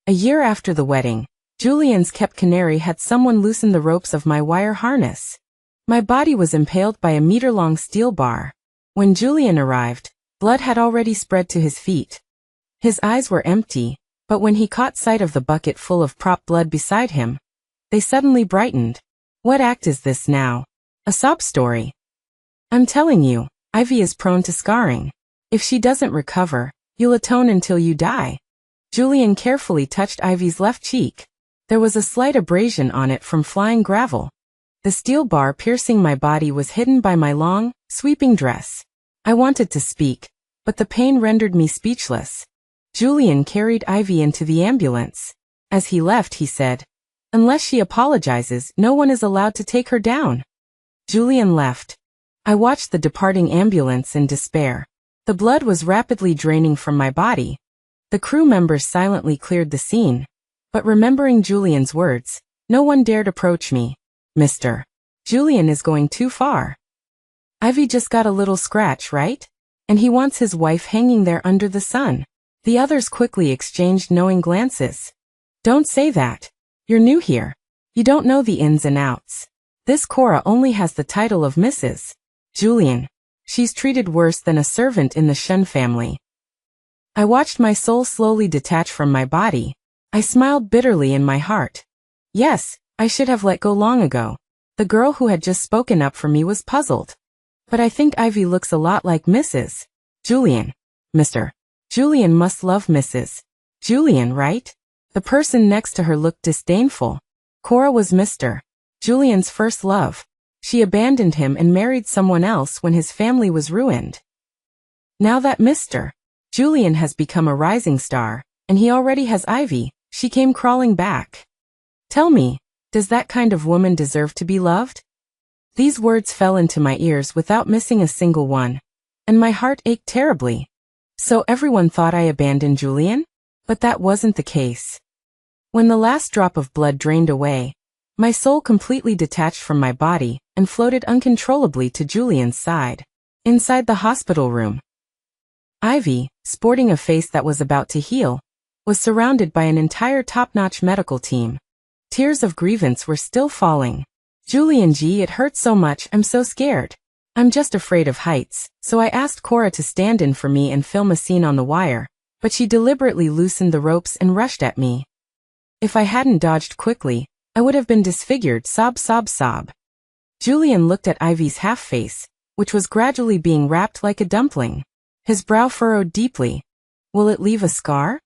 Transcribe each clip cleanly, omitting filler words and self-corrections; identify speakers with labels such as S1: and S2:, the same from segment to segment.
S1: A year after the wedding, Julian's kept canary had someone loosen the ropes of my wire harness. My body was impaled by a meter-long steel bar. When Julian arrived, blood had already spread to his feet. His eyes were empty, but when he caught sight of the bucket full of prop blood beside him, they suddenly brightened. What act is this now? A sob story? I'm telling you, Ivy is prone to scarring. If she doesn't recover, you'll atone until you die. Julian carefully touched Ivy's left cheek. There was a slight abrasion on it from flying gravel. The steel bar piercing my body was hidden by my long, sweeping dress. I wanted to speak, but the pain rendered me speechless. Julian carried Ivy into the ambulance. As he left, he said, "Unless she apologizes, no one is allowed to take her down." Julian left. I watched the departing ambulance in despair. The blood was rapidly draining from my body. The crew members silently cleared the scene. But remembering Julian's words, no one dared approach me. "Mr. Julian is going too far. Ivy just got a little scratch, right? And he wants his wife hanging there under the sun." The others quickly exchanged knowing glances. "Don't say that. You're new here. You don't know the ins and outs. This Cora only has the title of Mrs. Julian. She's treated worse than a servant in the Shun family." I watched my soul slowly detach from my body. I smiled bitterly in my heart. Yes, I should have let go long ago. The girl who had just spoken up for me was puzzled. But I think Ivy looks a lot like Mrs. Julian. Mr. Julian must love Mrs. Julian, right? The person next to her looked disdainful. Cora was Mr. Julian's first love. She abandoned him and married someone else when his family was ruined. Now that Mr. Julian has become a rising star, and he already has Ivy, she came crawling back. "Tell me, does that kind of woman deserve to be loved?" These words fell into my ears without missing a single one, and my heart ached terribly. So everyone thought I abandoned Julian? But that wasn't the case. When the last drop of blood drained away, my soul completely detached from my body and floated uncontrollably to Julian's side. Inside the hospital room, Ivy, sporting a face that was about to heal, was surrounded by an entire top-notch medical team. Tears of grievance were still falling. "Julian G, it hurts so much, I'm so scared. I'm just afraid of heights," so I asked Cora to stand in for me and film a scene on the wire, but she deliberately loosened the ropes and rushed at me. If I hadn't dodged quickly, I would have been disfigured, sob sob sob. Julian looked at Ivy's half-face, which was gradually being wrapped like a dumpling. His brow furrowed deeply. "Will it leave a scar?"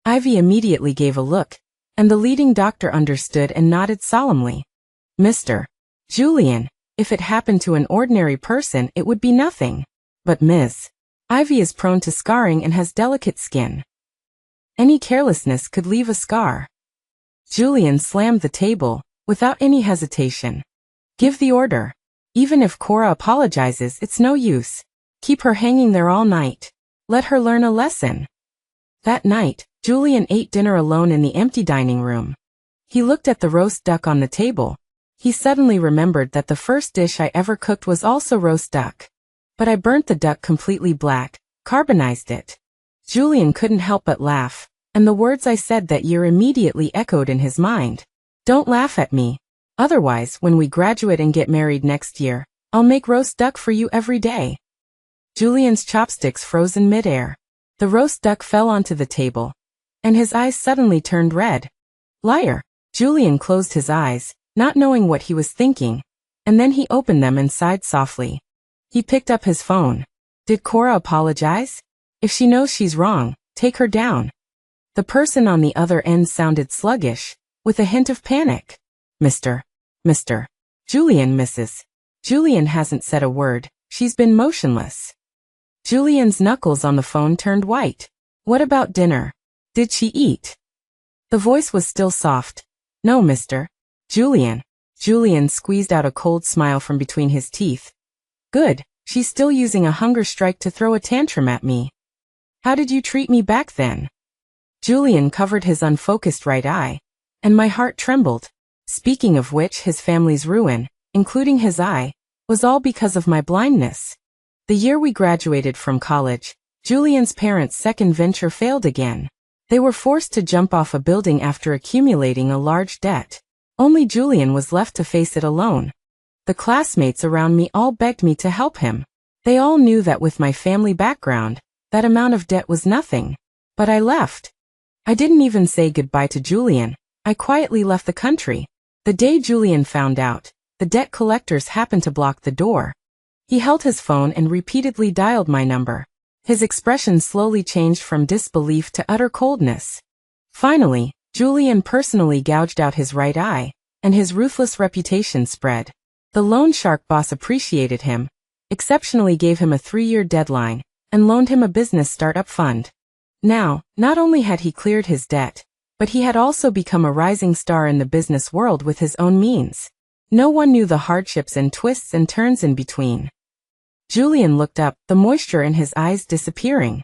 S1: Ivy immediately gave a look, and the leading doctor understood and nodded solemnly. "Mr. Julian, if it happened to an ordinary person, it would be nothing. But Ms. Ivy is prone to scarring and has delicate skin. Any carelessness could leave a scar." Julian slammed the table, without any hesitation. "Give the order. Even if Cora apologizes, it's no use. Keep her hanging there all night. Let her learn a lesson." That night, Julian ate dinner alone in the empty dining room. He looked at the roast duck on the table. He suddenly remembered that the first dish I ever cooked was also roast duck. But I burnt the duck completely black, carbonized it. Julian couldn't help but laugh, and the words I said that year immediately echoed in his mind. "Don't laugh at me. Otherwise, when we graduate and get married next year, I'll make roast duck for you every day." Julian's chopsticks froze in midair. The roast duck fell onto the table, and his eyes suddenly turned red. "Liar!" Julian closed his eyes, not knowing what he was thinking, and then he opened them and sighed softly. He picked up his phone. "Did Cora apologize? If she knows she's wrong, take her down." The person on the other end sounded sluggish, with a hint of panic. Mr. Julian, Mrs. Julian hasn't said a word. She's been motionless." Julian's knuckles on the phone turned white. "What about dinner? Did she eat?" The voice was still soft. "No, Mr. Julian." Julian squeezed out a cold smile from between his teeth. "Good, she's still using a hunger strike to throw a tantrum at me. How did you treat me back then?" Julian covered his unfocused right eye, and my heart trembled. Speaking of which, his family's ruin, including his eye, was all because of my blindness. The year we graduated from college, Julian's parents' second venture failed again. They were forced to jump off a building after accumulating a large debt. Only Julian was left to face it alone. The classmates around me all begged me to help him. They all knew that with my family background, that amount of debt was nothing. But I left. I didn't even say goodbye to Julian. I quietly left the country. The day Julian found out, the debt collectors happened to block the door. He held his phone and repeatedly dialed my number. His expression slowly changed from disbelief to utter coldness. Finally, Julian personally gouged out his right eye, and his ruthless reputation spread. The loan shark boss appreciated him, exceptionally gave him a 3-year deadline, and loaned him a business startup fund. Now, not only had he cleared his debt, but he had also become a rising star in the business world with his own means. No one knew the hardships and twists and turns in between. Julian looked up, the moisture in his eyes disappearing.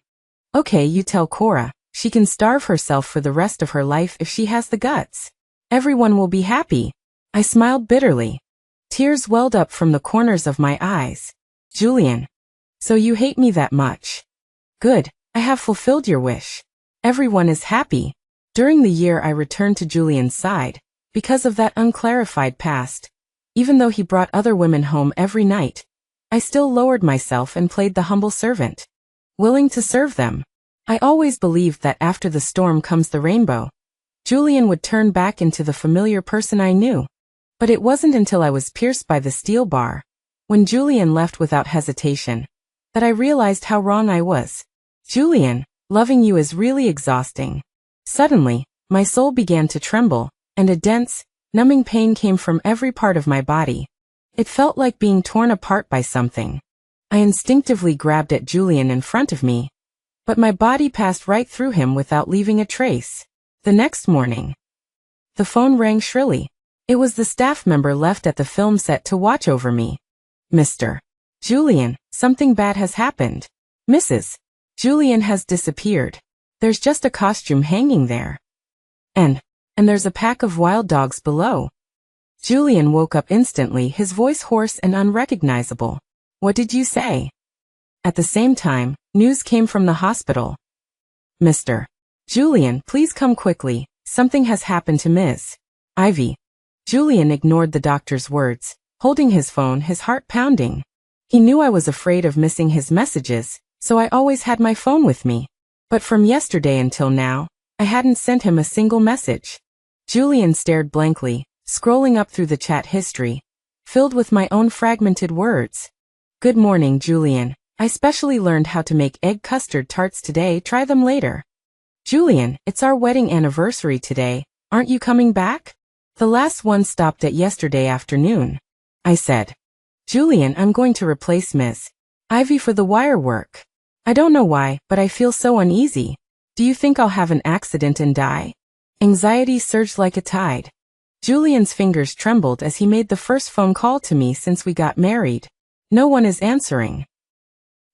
S1: Okay, you tell Cora, she can starve herself for the rest of her life if she has the guts. Everyone will be happy. I smiled bitterly. Tears welled up from the corners of my eyes. Julian. So you hate me that much? Good, I have fulfilled your wish. Everyone is happy. During the year I returned to Julian's side, because of that unclarified past. Even though he brought other women home every night, I still lowered myself and played the humble servant, willing to serve them. I always believed that after the storm comes the rainbow. Julian would turn back into the familiar person I knew. But it wasn't until I was pierced by the steel bar, when Julian left without hesitation, that I realized how wrong I was. Julian, loving you is really exhausting. Suddenly, my soul began to tremble, and a dense, numbing pain came from every part of my body. It felt like being torn apart by something. I instinctively grabbed at Julian in front of me, but my body passed right through him without leaving a trace. The next morning, the phone rang shrilly. It was the staff member left at the film set to watch over me. Mr. Julian, something bad has happened. Mrs. Julian has disappeared. There's just a costume hanging there. And there's a pack of wild dogs below. Julian woke up instantly, his voice hoarse and unrecognizable. What did you say? At the same time, news came from the hospital. Mr. Julian, please come quickly. Something has happened to Ms. Ivy. Julian ignored the doctor's words, holding his phone, his heart pounding. He knew I was afraid of missing his messages, so I always had my phone with me. But from yesterday until now, I hadn't sent him a single message. Julian stared blankly, scrolling up through the chat history, filled with my own fragmented words. Good morning, Julian. I specially learned how to make egg custard tarts today. Try them later. Julian, it's our wedding anniversary today. Aren't you coming back? The last one stopped at yesterday afternoon. I said. Julian, I'm going to replace Ms. Ivy for the wire work. I don't know why, but I feel so uneasy. Do you think I'll have an accident and die? Anxiety surged like a tide. Julian's fingers trembled as he made the first phone call to me since we got married. No one is answering.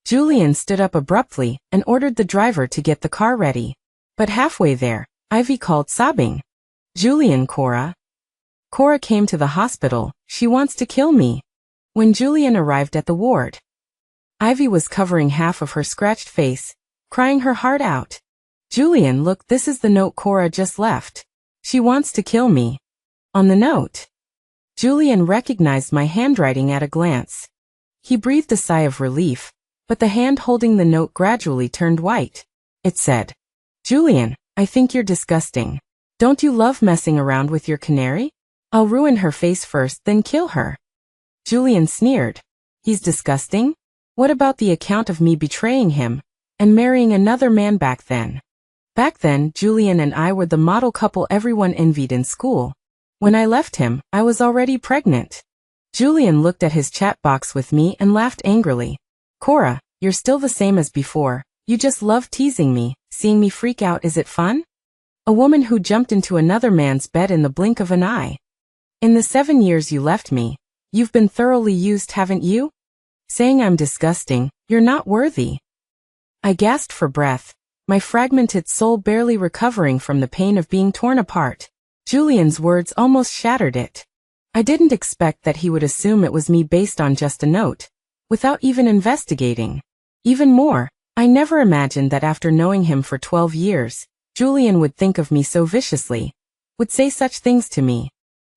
S1: Julian stood up abruptly and ordered the driver to get the car ready. But halfway there, Ivy called sobbing. Julian, Cora. Cora came to the hospital. She wants to kill me. When Julian arrived at the ward, Ivy was covering half of her scratched face, crying her heart out. Julian, look, this is the note Cora just left. She wants to kill me. On the note, Julian recognized my handwriting at a glance. He breathed a sigh of relief, but the hand holding the note gradually turned white. It said, Julian, I think you're disgusting. Don't you love messing around with your canary? I'll ruin her face first, then kill her. Julian sneered. He's disgusting? What about the account of me betraying him and marrying another man back then? Back then, Julian and I were the model couple everyone envied in school. When I left him, I was already pregnant. Julian looked at his chat box with me and laughed angrily. Cora, you're still the same as before. You just love teasing me, seeing me freak out. Is it fun? A woman who jumped into another man's bed in the blink of an eye. In the 7 years you left me, you've been thoroughly used, haven't you? Saying I'm disgusting, you're not worthy. I gasped for breath, my fragmented soul barely recovering from the pain of being torn apart. Julian's words almost shattered it. I didn't expect that he would assume it was me based on just a note, without even investigating. Even more, I never imagined that after knowing him for 12 years, Julian would think of me so viciously, would say such things to me.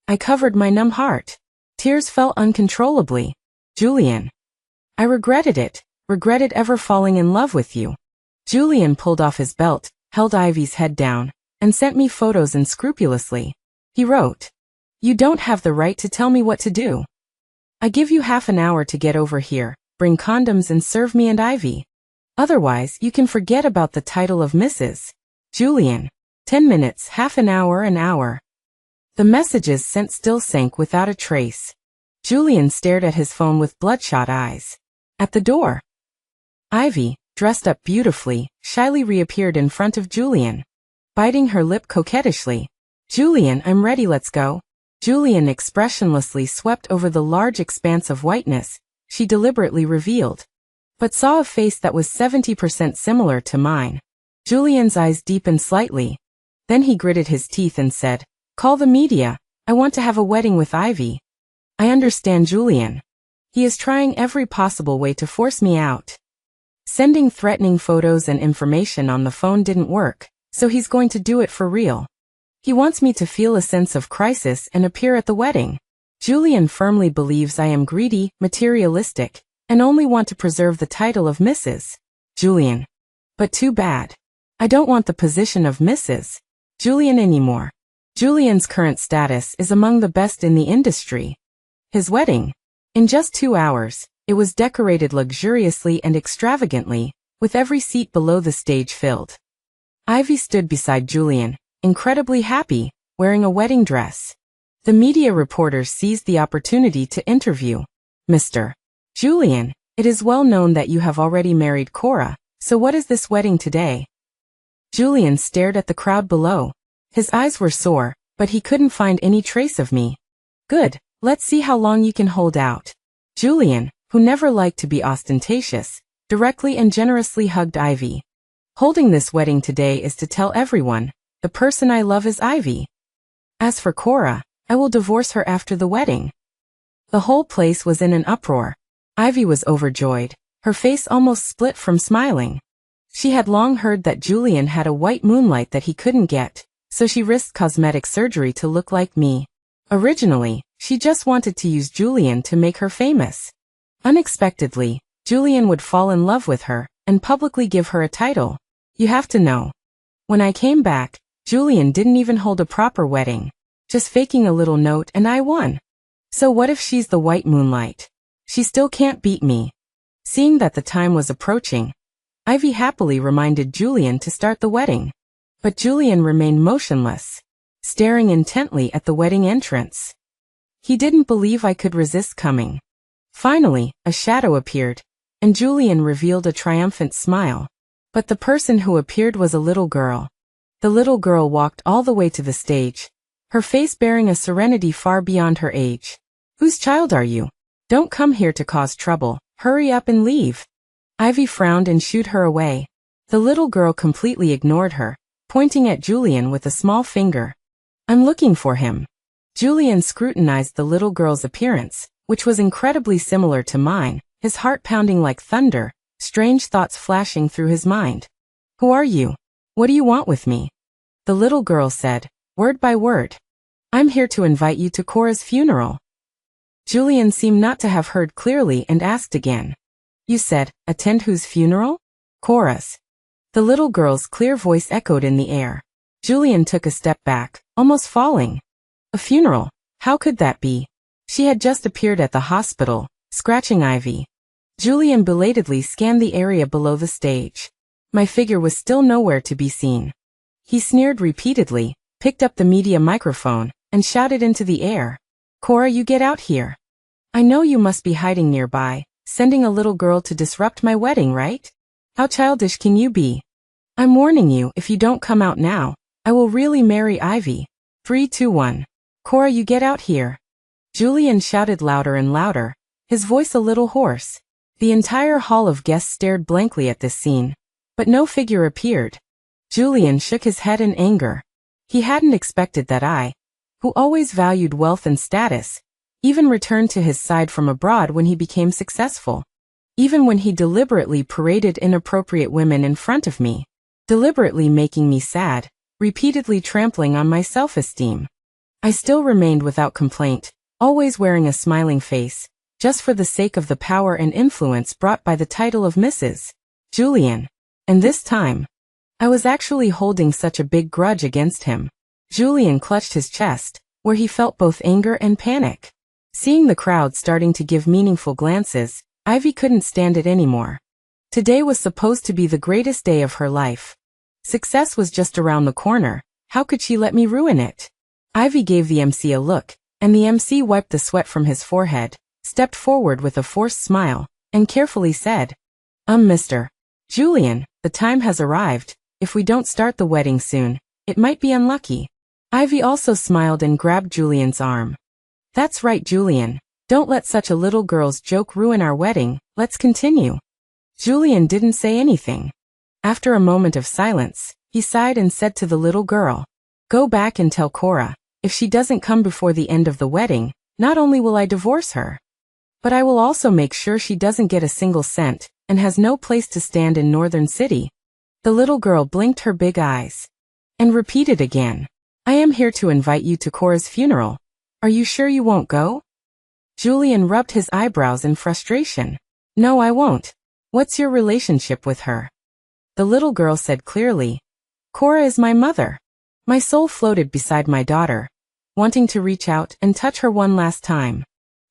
S1: I covered my numb heart. Tears fell uncontrollably. Julian. I regretted it, regretted ever falling in love with you. Julian pulled off his belt, held Ivy's head down, and sent me photos unscrupulously. He wrote, "You don't have the right to tell me what to do. I give you half an hour to get over here, bring condoms and serve me and Ivy. Otherwise, you can forget about the title of Mrs. Julian. 10 minutes, half an hour, an hour." The messages sent still sank without a trace. Julian stared at his phone with bloodshot eyes. At the door, Ivy, dressed up beautifully, shyly reappeared in front of Julian, biting her lip coquettishly. "Julian, I'm ready, let's go." Julian expressionlessly swept over the large expanse of whiteness she deliberately revealed, but saw a face that was 70% similar to mine. Julian's eyes deepened slightly. Then he gritted his teeth and said, "Call the media. I want to have a wedding with Ivy." I understand Julian. He is trying every possible way to force me out. Sending threatening photos and information on the phone didn't work, so he's going to do it for real. He wants me to feel a sense of crisis and appear at the wedding. Julian firmly believes I am greedy, materialistic, and only want to preserve the title of Mrs. Julian. But too bad. I don't want the position of Mrs. Julian anymore. Julian's current status is among the best in the industry. His wedding. In just 2 hours, it was decorated luxuriously and extravagantly, with every seat below the stage filled. Ivy stood beside Julian, incredibly happy, wearing a wedding dress. The media reporters seized the opportunity to interview Mr. Julian. "It is well known that you have already married Cora, so what is this wedding today?" Julian stared at the crowd below. His eyes were sore, but he couldn't find any trace of me. "Good, let's see how long you can hold out." Julian, who never liked to be ostentatious, directly and generously hugged Ivy. "Holding this wedding today is to tell everyone, the person I love is Ivy. As for Cora, I will divorce her after the wedding." The whole place was in an uproar. Ivy was overjoyed, her face almost split from smiling. She had long heard that Julian had a white moonlight that he couldn't get, so she risked cosmetic surgery to look like me. Originally, she just wanted to use Julian to make her famous. Unexpectedly, Julian would fall in love with her and publicly give her a title. You have to know. When I came back, Julian didn't even hold a proper wedding, just faking a little note, and I won. So what if she's the white moonlight? She still can't beat me. Seeing that the time was approaching, Ivy happily reminded Julian to start the wedding. But Julian remained motionless, staring intently at the wedding entrance. He didn't believe I could resist coming. Finally, a shadow appeared, and Julian revealed a triumphant smile. But the person who appeared was a little girl. The little girl walked all the way to the stage, her face bearing a serenity far beyond her age. "Whose child are you? Don't come here to cause trouble. Hurry up and leave." Ivy frowned and shooed her away. The little girl completely ignored her, pointing at Julian with a small finger. "I'm looking for him." Julian scrutinized the little girl's appearance, which was incredibly similar to mine, his heart pounding like thunder, strange thoughts flashing through his mind. "Who are you? What do you want with me?" The little girl said, word by word. "I'm here to invite you to Cora's funeral." Julian seemed not to have heard clearly and asked again. "You said, attend whose funeral?" "Cora's." The little girl's clear voice echoed in the air. Julian took a step back, almost falling. A funeral? How could that be? She had just appeared at the hospital, scratching Ivy. Julian belatedly scanned the area below the stage. My figure was still nowhere to be seen. He sneered repeatedly, picked up the media microphone, and shouted into the air. "Cora, you get out here. I know you must be hiding nearby, sending a little girl to disrupt my wedding, right? How childish can you be? I'm warning you, if you don't come out now, I will really marry Ivy. 3, 2, 1. Cora, you get out here." Julian shouted louder and louder, his voice a little hoarse. The entire hall of guests stared blankly at this scene, but no figure appeared. Julian shook his head in anger. He hadn't expected that I, who always valued wealth and status, even returned to his side from abroad when he became successful. Even when he deliberately paraded inappropriate women in front of me. deliberately making me sad, repeatedly trampling on my self-esteem. I still remained without complaint, always wearing a smiling face, just for the sake of the power and influence brought by the title of Mrs. Julian. And this time, I was actually holding such a big grudge against him. Julian clutched his chest, where he felt both anger and panic. Seeing the crowd starting to give meaningful glances, Ivy couldn't stand it anymore. Today was supposed to be the greatest day of her life. Success was just around the corner. How could she let me ruin it? Ivy gave the MC a look, and the MC wiped the sweat from his forehead, stepped forward with a forced smile, and carefully said, Mr. Julian, the time has arrived. If we don't start the wedding soon, it might be unlucky. Ivy also smiled and grabbed Julian's arm. That's right, Julian. Don't let such a little girl's joke ruin our wedding. Let's continue. Julian didn't say anything. After a moment of silence, he sighed and said to the little girl, Go back and tell Cora, if she doesn't come before the end of the wedding, not only will I divorce her, but I will also make sure she doesn't get a single cent and has no place to stand in Northern City. The little girl blinked her big eyes and repeated again, I am here to invite you to Cora's funeral. Are you sure you won't go? Julian rubbed his eyebrows in frustration. No, I won't. What's your relationship with her? The little girl said clearly, Cora is my mother. My soul floated beside my daughter, wanting to reach out and touch her one last time.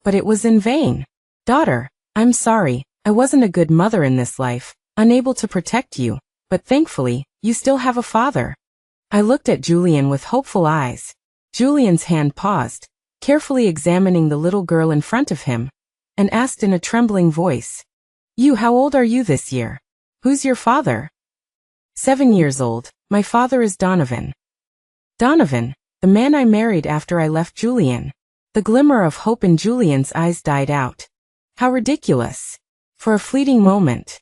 S1: But it was in vain. Daughter, I'm sorry, I wasn't a good mother in this life, unable to protect you, but thankfully, you still have a father. I looked at Julian with hopeful eyes. Julian's hand paused, carefully examining the little girl in front of him, and asked in a trembling voice, How old are you this year? Who's your father? 7 years old. My father is Donovan. Donovan, the man I married after I left Julian. The glimmer of hope in Julian's eyes died out. How ridiculous. For a fleeting moment,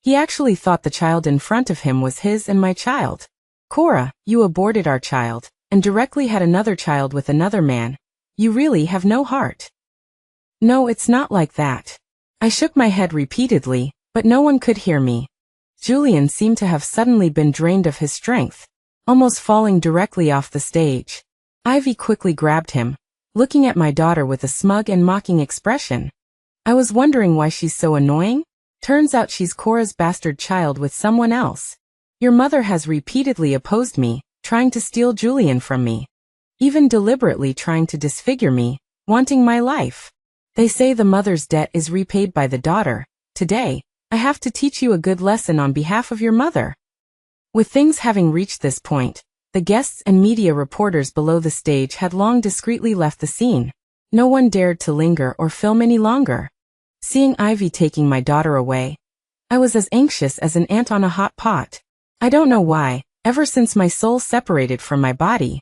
S1: he actually thought the child in front of him was his and my child. Cora, you aborted our child, and directly had another child with another man. You really have no heart. No, it's not like that. I shook my head repeatedly, but no one could hear me. Julian seemed to have suddenly been drained of his strength, almost falling directly off the stage. Ivy quickly grabbed him, looking at my daughter with a smug and mocking expression. I was wondering why she's so annoying. Turns out she's Cora's bastard child with someone else. Your mother has repeatedly opposed me, trying to steal Julian from me. Even deliberately trying to disfigure me, wanting my life. They say the mother's debt is repaid by the daughter. Today, I have to teach you a good lesson on behalf of your mother. With things having reached this point, the guests and media reporters below the stage had long discreetly left the scene. No one dared to linger or film any longer. Seeing Ivy taking my daughter away, I was as anxious as an ant on a hot pot. I don't know why, ever since my soul separated from my body,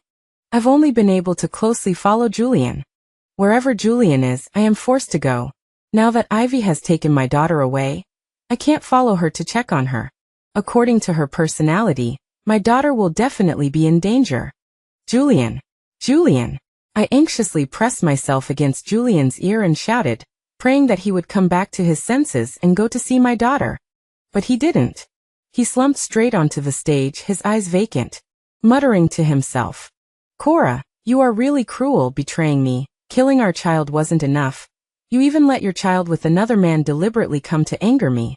S1: I've only been able to closely follow Julian. Wherever Julian is, I am forced to go. Now that Ivy has taken my daughter away, I can't follow her to check on her. According to her personality, my daughter will definitely be in danger. Julian. Julian. I anxiously pressed myself against Julian's ear and shouted, praying that he would come back to his senses and go to see my daughter. But he didn't. He slumped straight onto the stage, his eyes vacant, muttering to himself, Cora, you are really cruel, betraying me. Killing our child wasn't enough. You even let your child with another man deliberately come to anger me.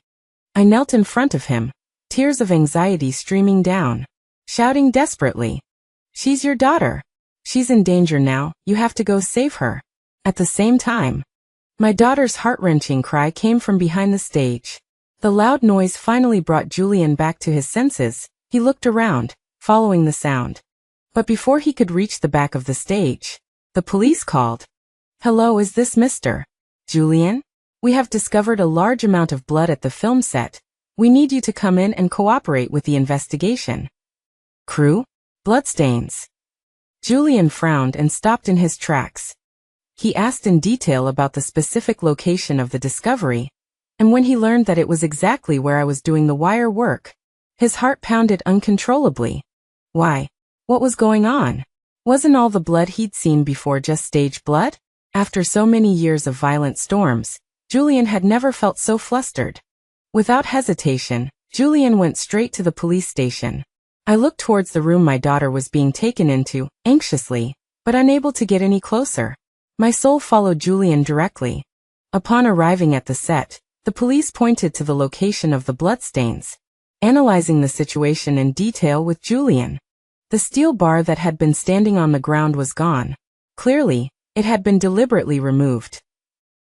S1: I knelt in front of him, tears of anxiety streaming down, shouting desperately, She's your daughter. She's in danger now, you have to go save her. At the same time, my daughter's heart-wrenching cry came from behind the stage. The loud noise finally brought Julian back to his senses. He looked around, following the sound. But before he could reach the back of the stage, the police called. Hello, is this Mr. Julian? We have discovered a large amount of blood at the film set. We need you to come in and cooperate with the investigation. Crew? Bloodstains. Julian frowned and stopped in his tracks. He asked in detail about the specific location of the discovery, and when he learned that it was exactly where I was doing the wire work, his heart pounded uncontrollably. Why? What was going on? Wasn't all the blood he'd seen before just stage blood? After so many years of violent storms, Julian had never felt so flustered. Without hesitation, Julian went straight to the police station. I looked towards the room my daughter was being taken into, anxiously, but unable to get any closer. My soul followed Julian directly. Upon arriving at the set, the police pointed to the location of the bloodstains. Analyzing the situation in detail with Julian. The steel bar that had been standing on the ground was gone. Clearly, it had been deliberately removed.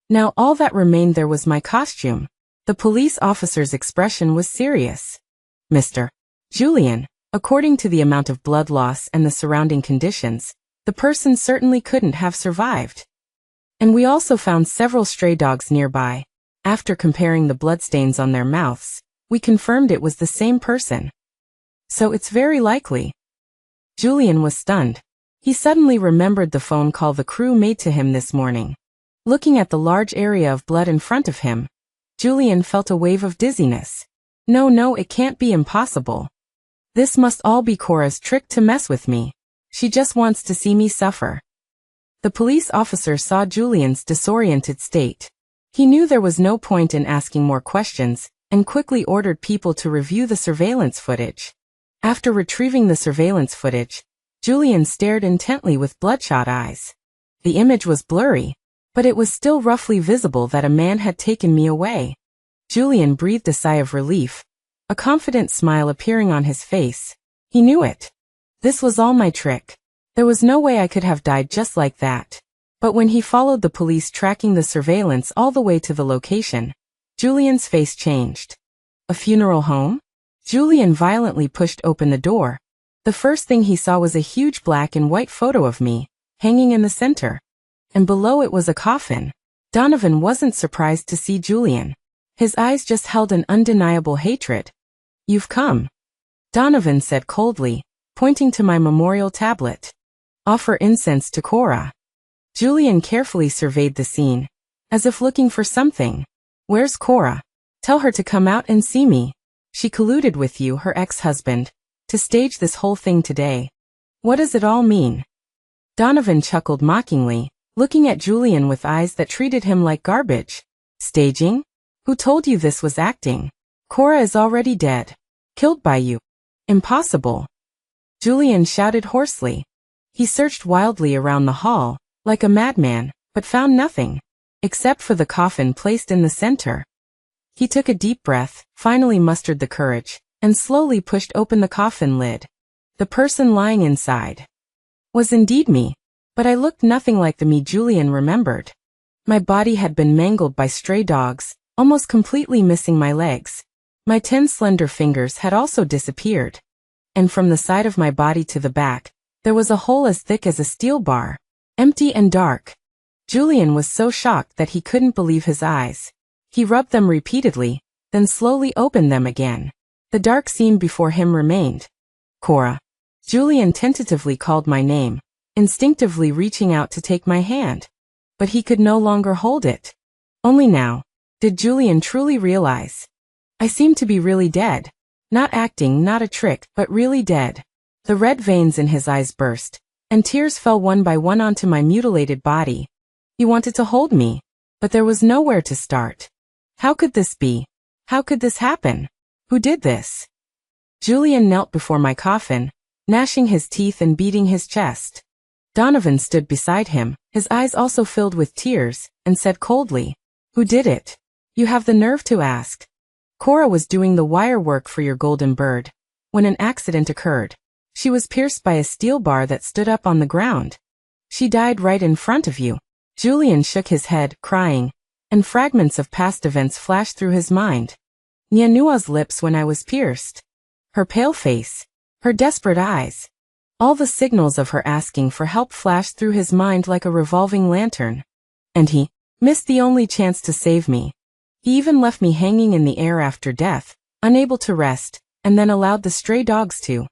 S1: Now all that remained there was my costume. The police officer's expression was serious. Mr. Julian, according to the amount of blood loss and the surrounding conditions, the person certainly couldn't have survived. And we also found several stray dogs nearby. After comparing the bloodstains on their mouths, we confirmed it was the same person. So it's very likely. Julian was stunned. He suddenly remembered the phone call the crew made to him this morning. Looking at the large area of blood in front of him, Julian felt a wave of dizziness. No, it can't be impossible. This must all be Cora's trick to mess with me. She just wants to see me suffer. The police officer saw Julian's disoriented state. He knew there was no point in asking more questions, and quickly ordered people to review the surveillance footage. After retrieving the surveillance footage, Julian stared intently with bloodshot eyes. The image was blurry, but it was still roughly visible that a man had taken me away. Julian breathed a sigh of relief, a confident smile appearing on his face. He knew it. This was all my trick. There was no way I could have died just like that. But when he followed the police tracking the surveillance all the way to the location, Julian's face changed. A funeral home? Julian violently pushed open the door. The first thing he saw was a huge black and white photo of me, hanging in the center. And below it was a coffin. Donovan wasn't surprised to see Julian. His eyes just held an undeniable hatred. "You've come," Donovan said coldly, pointing to my memorial tablet. "Offer incense to Cora." Julian carefully surveyed the scene, as if looking for something. "Where's Cora? Tell her to come out and see me. She colluded with you, her ex-husband, to stage this whole thing today. What does it all mean?" Donovan chuckled mockingly, looking at Julian with eyes that treated him like garbage. "Staging? Who told you this was acting? Cora is already dead. Killed by you. Impossible." Julian shouted hoarsely. He searched wildly around the hall, like a madman, but found nothing, except for the coffin placed in the center. He took a deep breath, finally mustered the courage, and slowly pushed open the coffin lid. The person lying inside was indeed me, but I looked nothing like the me Julian remembered. My body had been mangled by stray dogs, almost completely missing my legs. My 10 slender fingers had also disappeared. And from the side of my body to the back, there was a hole as thick as a steel bar, empty and dark. Julian was so shocked that he couldn't believe his eyes. He rubbed them repeatedly, then slowly opened them again. The dark seam before him remained. "Cora." Julian tentatively called my name, instinctively reaching out to take my hand. But he could no longer hold it. Only now did Julian truly realize. I seemed to be really dead. Not acting, not a trick, but really dead. The red veins in his eyes burst, and tears fell one by one onto my mutilated body. He wanted to hold me, but there was nowhere to start. How could this be? How could this happen? Who did this? Julian knelt before my coffin, gnashing his teeth and beating his chest. Donovan stood beside him, his eyes also filled with tears, and said coldly, "Who did it? You have the nerve to ask." "Cora was doing the wire work for your golden bird when an accident occurred. She was pierced by a steel bar that stood up on the ground. She died right in front of you." Julian shook his head, crying, and fragments of past events flashed through his mind. Nyanua's lips when I was pierced. Her pale face. Her desperate eyes. All the signals of her asking for help flashed through his mind like a revolving lantern. And he missed the only chance to save me. He even left me hanging in the air after death, unable to rest, and then allowed the stray dogs to.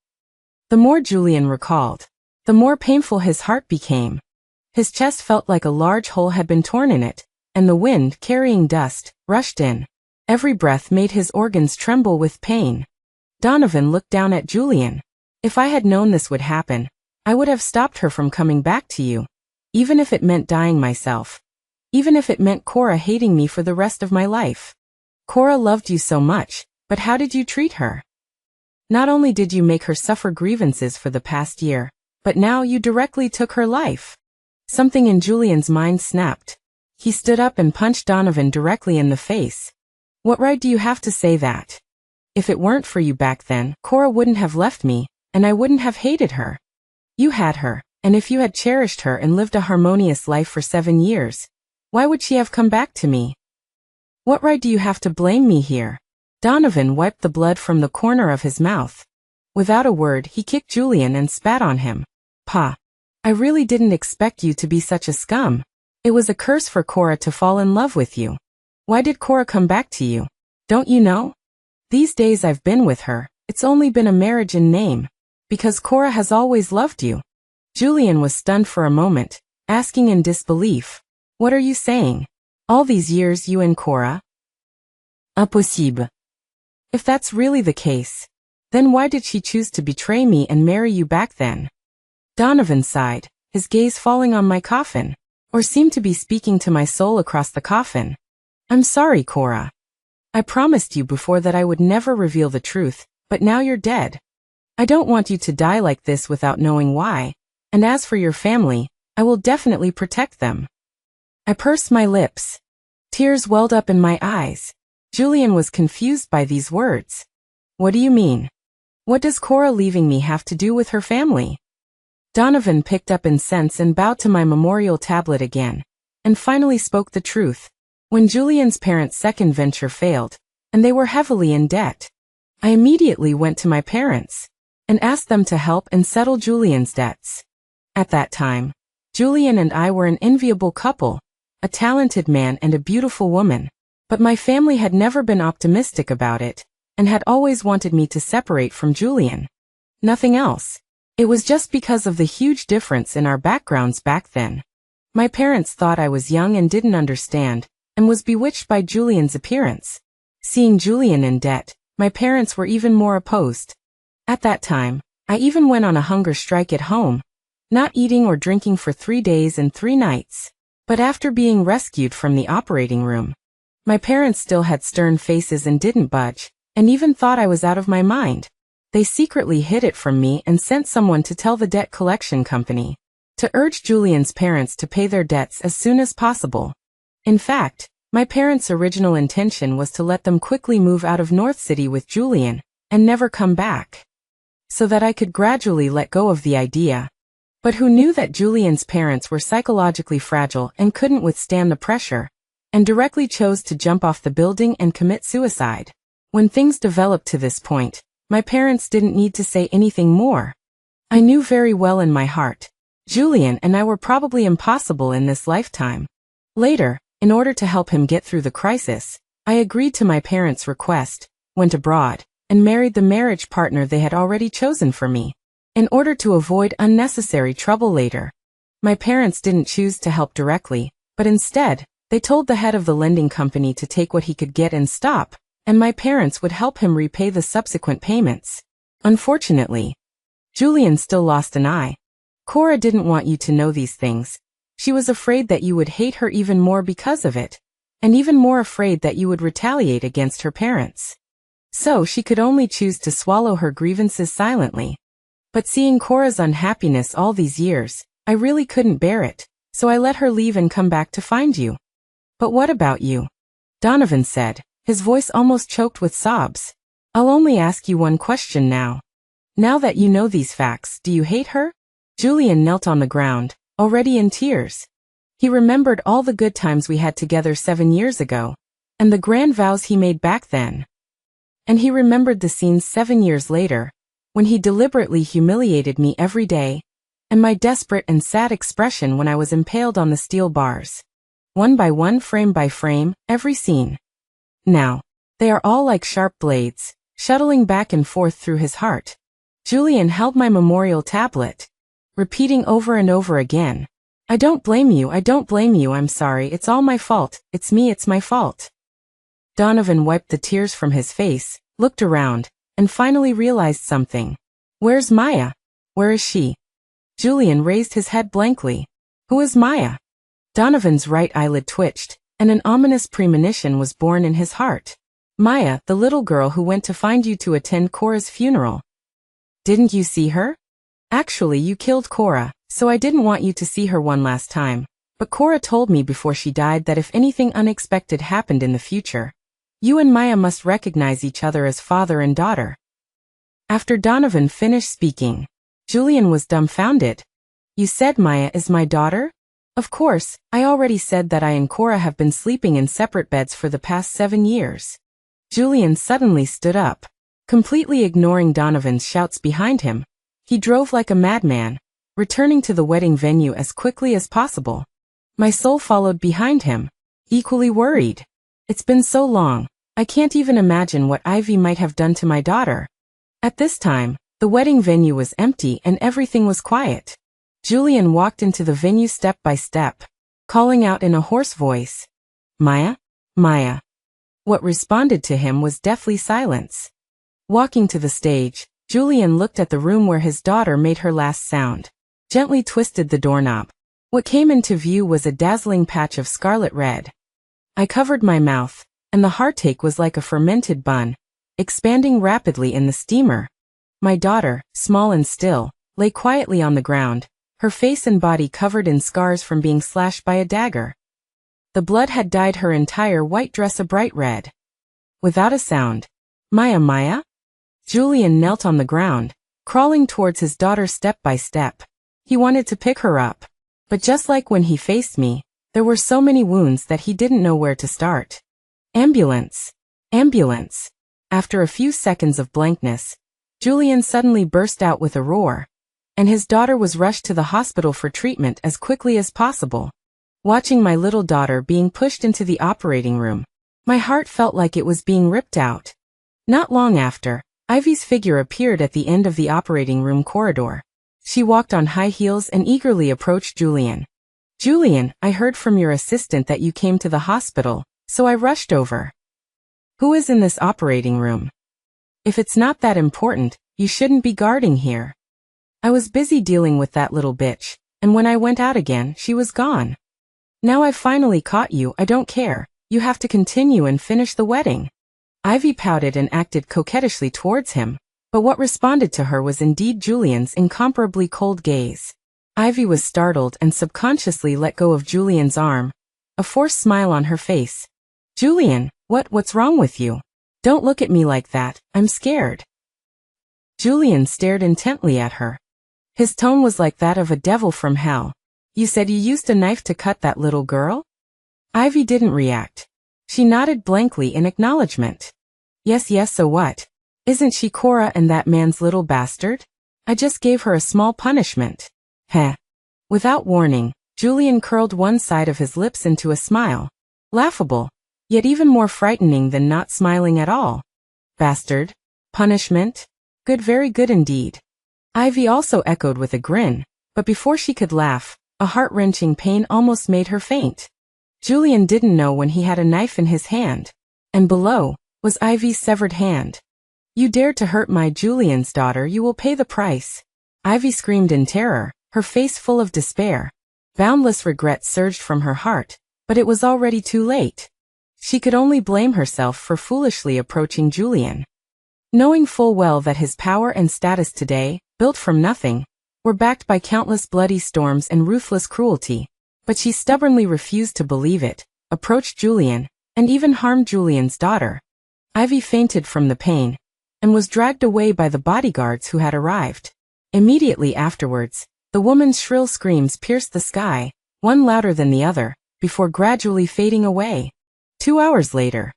S1: The more Julian recalled, the more painful his heart became. His chest felt like a large hole had been torn in it, and the wind, carrying dust, rushed in. Every breath made his organs tremble with pain. Donovan looked down at Julian. "If I had known this would happen, I would have stopped her from coming back to you, even if it meant dying myself. Even if it meant Cora hating me for the rest of my life. Cora loved you so much, But how did you treat her? Not only did you make her suffer grievances for the past year, but now you directly took her life. Something in Julian's mind snapped. He stood up and punched Donovan directly in the face. What right do you have to say that? If it weren't for you back then, Cora wouldn't have left me, and I wouldn't have hated her. You had her, and if you had cherished her and lived a harmonious life for 7 years, why would she have come back to me? What right do you have to blame me here? Donovan wiped the blood from the corner of his mouth. Without a word, he kicked Julian and spat on him. Pa, I really didn't expect you to be such a scum. It was a curse for Cora to fall in love with you. Why did Cora come back to you? Don't you know? These days I've been with her, it's only been a marriage in name. Because Cora has always loved you. Julian was stunned for a moment, asking in disbelief. What are you saying? All these years you and Cora? Impossible. If that's really the case, then why did she choose to betray me and marry you back then? Donovan sighed, his gaze falling on my coffin, or seemed to be speaking to my soul across the coffin. I'm sorry, Cora. I promised you before that I would never reveal the truth, but now you're dead. I don't want you to die like this without knowing why, and as for your family, I will definitely protect them. I pursed my lips. Tears welled up in my eyes. Julian was confused by these words. What do you mean? What does Cora leaving me have to do with her family? Donovan picked up incense and bowed to my memorial tablet again, and finally spoke the truth. When Julian's parents' second venture failed, and they were heavily in debt, I immediately went to my parents and asked them to help and settle Julian's debts. At that time, Julian and I were an enviable couple, a talented man and a beautiful woman, but my family had never been optimistic about it, and had always wanted me to separate from Julian. Nothing else. It was just because of the huge difference in our backgrounds back then. My parents thought I was young and didn't understand, and was bewitched by Julian's appearance. Seeing Julian in debt, my parents were even more opposed. At that time, I even went on a hunger strike at home, not eating or drinking for 3 days and 3 nights. But after being rescued from the operating room, my parents still had stern faces and didn't budge, and even thought I was out of my mind. They secretly hid it from me and sent someone to tell the debt collection company to urge Julian's parents to pay their debts as soon as possible. In fact, my parents' original intention was to let them quickly move out of North City with Julian and never come back, so that I could gradually let go of the idea. But who knew that Julian's parents were psychologically fragile and couldn't withstand the pressure, and directly chose to jump off the building and commit suicide. When things developed to this point, my parents didn't need to say anything more. I knew very well in my heart, Julian and I were probably impossible in this lifetime. Later, in order to help him get through the crisis, I agreed to my parents' request, went abroad, and married the marriage partner they had already chosen for me, in order to avoid unnecessary trouble later. My parents didn't choose to help directly, but instead, they told the head of the lending company to take what he could get and stop, and my parents would help him repay the subsequent payments. Unfortunately, Julian still lost an eye. Cora didn't want you to know these things. She was afraid that you would hate her even more because of it, and even more afraid that you would retaliate against her parents. So she could only choose to swallow her grievances silently. But seeing Cora's unhappiness all these years, I really couldn't bear it, so I let her leave and come back to find you. But what about you? Donovan said, his voice almost choked with sobs. I'll only ask you one question now. Now that you know these facts, do you hate her? Julian knelt on the ground, already in tears. He remembered all the good times we had together 7 years ago, and the grand vows he made back then. And he remembered the scenes 7 years later, when he deliberately humiliated me every day, and my desperate and sad expression when I was impaled on the steel bars. One by one, frame by frame, every scene. Now, they are all like sharp blades, shuttling back and forth through his heart. Julian held my memorial tablet, repeating over and over again, I don't blame you, I don't blame you, I'm sorry, it's all my fault, it's me, it's my fault. Donovan wiped the tears from his face, looked around, and finally realized something. Where's Maya? Where is she? Julian raised his head blankly. Who is Maya? Donovan's right eyelid twitched, and an ominous premonition was born in his heart. Maya, the little girl who went to find you to attend Cora's funeral. Didn't you see her? Actually, you killed Cora, so I didn't want you to see her one last time. But Cora told me before she died that if anything unexpected happened in the future, you and Maya must recognize each other as father and daughter. After Donovan finished speaking, Julian was dumbfounded. You said Maya is my daughter? Of course, I already said that I and Cora have been sleeping in separate beds for the past 7 years. Julian suddenly stood up. Completely ignoring Donovan's shouts behind him, he drove like a madman, returning to the wedding venue as quickly as possible. My soul followed behind him, equally worried. It's been so long, I can't even imagine what Ivy might have done to my daughter. At this time, the wedding venue was empty and everything was quiet. Julian walked into the venue step by step, calling out in a hoarse voice, Maya? Maya. What responded to him was deathly silence. Walking to the stage, Julian looked at the room where his daughter made her last sound, gently twisted the doorknob. What came into view was a dazzling patch of scarlet red. I covered my mouth, and the heartache was like a fermented bun, expanding rapidly in the steamer. My daughter, small and still, lay quietly on the ground, her face and body covered in scars from being slashed by a dagger. The blood had dyed her entire white dress a bright red. Without a sound, Maya, Maya? Julian knelt on the ground, crawling towards his daughter step by step. He wanted to pick her up, but just like when he faced me, there were so many wounds that he didn't know where to start. Ambulance! Ambulance! After a few seconds of blankness, Julian suddenly burst out with a roar, and his daughter was rushed to the hospital for treatment as quickly as possible. Watching my little daughter being pushed into the operating room, my heart felt like it was being ripped out. Not long after, Ivy's figure appeared at the end of the operating room corridor. She walked on high heels and eagerly approached Julian. Julian, I heard from your assistant that you came to the hospital, so I rushed over. Who is in this operating room? If it's not that important, you shouldn't be guarding here. I was busy dealing with that little bitch, and when I went out again, she was gone. Now I've finally caught you, I don't care. You have to continue and finish the wedding. Ivy pouted and acted coquettishly towards him, but what responded to her was indeed Julian's incomparably cold gaze. Ivy was startled and subconsciously let go of Julian's arm, a forced smile on her face. Julian, what's wrong with you? Don't look at me like that, I'm scared. Julian stared intently at her. His tone was like that of a devil from hell. You said you used a knife to cut that little girl? Ivy didn't react. She nodded blankly in acknowledgement. Yes, so what? Isn't she Cora and that man's little bastard? I just gave her a small punishment. Heh. Without warning, Julian curled one side of his lips into a smile. Laughable, yet even more frightening than not smiling at all. Bastard? Punishment? Good, very good indeed. Ivy also echoed with a grin, but before she could laugh, a heart-wrenching pain almost made her faint. Julian didn't know when he had a knife in his hand, and below was Ivy's severed hand. You dared to hurt my Julian's daughter, you will pay the price. Ivy screamed in terror, her face full of despair. Boundless regret surged from her heart, but it was already too late. She could only blame herself for foolishly approaching Julian. Knowing full well that his power and status today, built from nothing, were backed by countless bloody storms and ruthless cruelty, but she stubbornly refused to believe it, approached Julian, and even harmed Julian's daughter. Ivy fainted from the pain, and was dragged away by the bodyguards who had arrived. Immediately afterwards, the woman's shrill screams pierced the sky, one louder than the other, before gradually fading away. 2 hours later,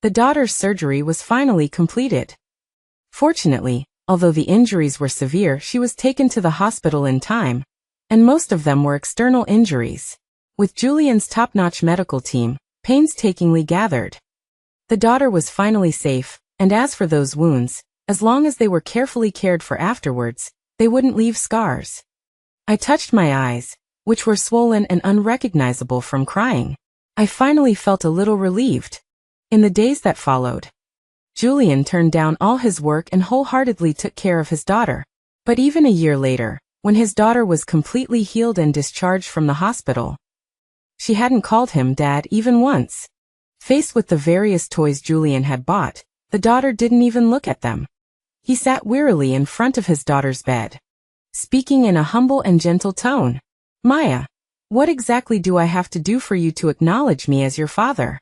S1: the daughter's surgery was finally completed. Fortunately, although the injuries were severe, she was taken to the hospital in time, and most of them were external injuries. With Julian's top-notch medical team, painstakingly gathered, the daughter was finally safe, and as for those wounds, as long as they were carefully cared for afterwards, they wouldn't leave scars. I touched my eyes, which were swollen and unrecognizable from crying. I finally felt a little relieved. In the days that followed, Julian turned down all his work and wholeheartedly took care of his daughter. But even a year later, when his daughter was completely healed and discharged from the hospital, she hadn't called him Dad even once. Faced with the various toys Julian had bought, the daughter didn't even look at them. He sat wearily in front of his daughter's bed, speaking in a humble and gentle tone. Maya, what exactly do I have to do for you to acknowledge me as your father?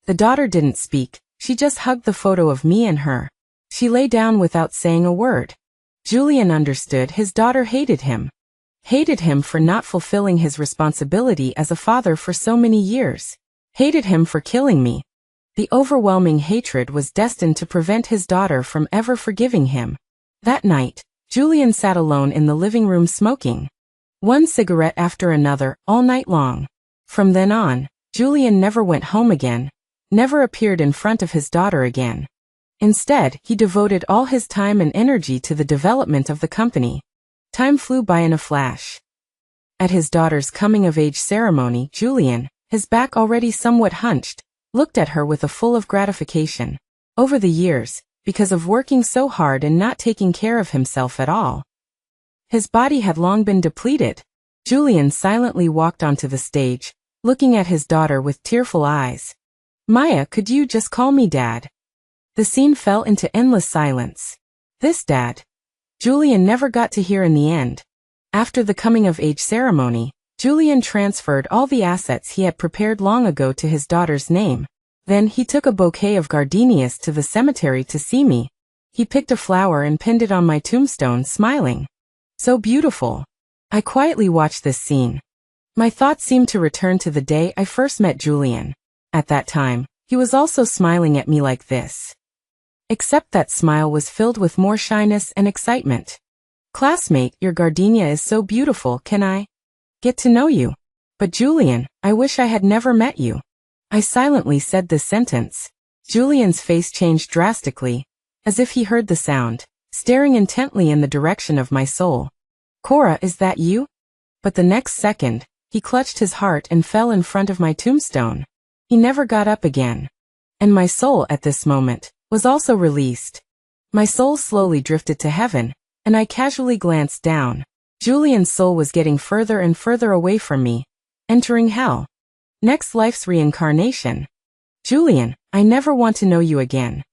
S1: The daughter didn't speak, she just hugged the photo of me and her. She lay down without saying a word. Julian understood his daughter hated him. Hated him for not fulfilling his responsibility as a father for so many years. Hated him for killing me. The overwhelming hatred was destined to prevent his daughter from ever forgiving him. That night, Julian sat alone in the living room smoking one cigarette after another all night long. From then on, Julian never went home again, never appeared in front of his daughter again. Instead, he devoted all his time and energy to the development of the company. Time flew by in a flash. At his daughter's coming-of-age ceremony, Julian, his back already somewhat hunched, looked at her with a full of gratification. Over the years, because of working so hard and not taking care of himself at all, his body had long been depleted. Julian silently walked onto the stage, looking at his daughter with tearful eyes. Maya, could you just call me Dad? The scene fell into endless silence. This Dad, Julian never got to hear in the end. After the coming-of-age ceremony, Julian transferred all the assets he had prepared long ago to his daughter's name. Then he took a bouquet of gardenias to the cemetery to see me. He picked a flower and pinned it on my tombstone, smiling. So beautiful. I quietly watched this scene. My thoughts seemed to return to the day I first met Julian. At that time, he was also smiling at me like this. Except that smile was filled with more shyness and excitement. Classmate, your gardenia is so beautiful, can I get to know you? But Julian, I wish I had never met you. I silently said this sentence. Julian's face changed drastically, as if he heard the sound, staring intently in the direction of my soul. Cora, is that you? But the next second, he clutched his heart and fell in front of my tombstone. He never got up again. And my soul at this moment was also released. My soul slowly drifted to heaven, and I casually glanced down. Julian's soul was getting further and further away from me, entering hell. Next life's reincarnation. Julian, I never want to know you again.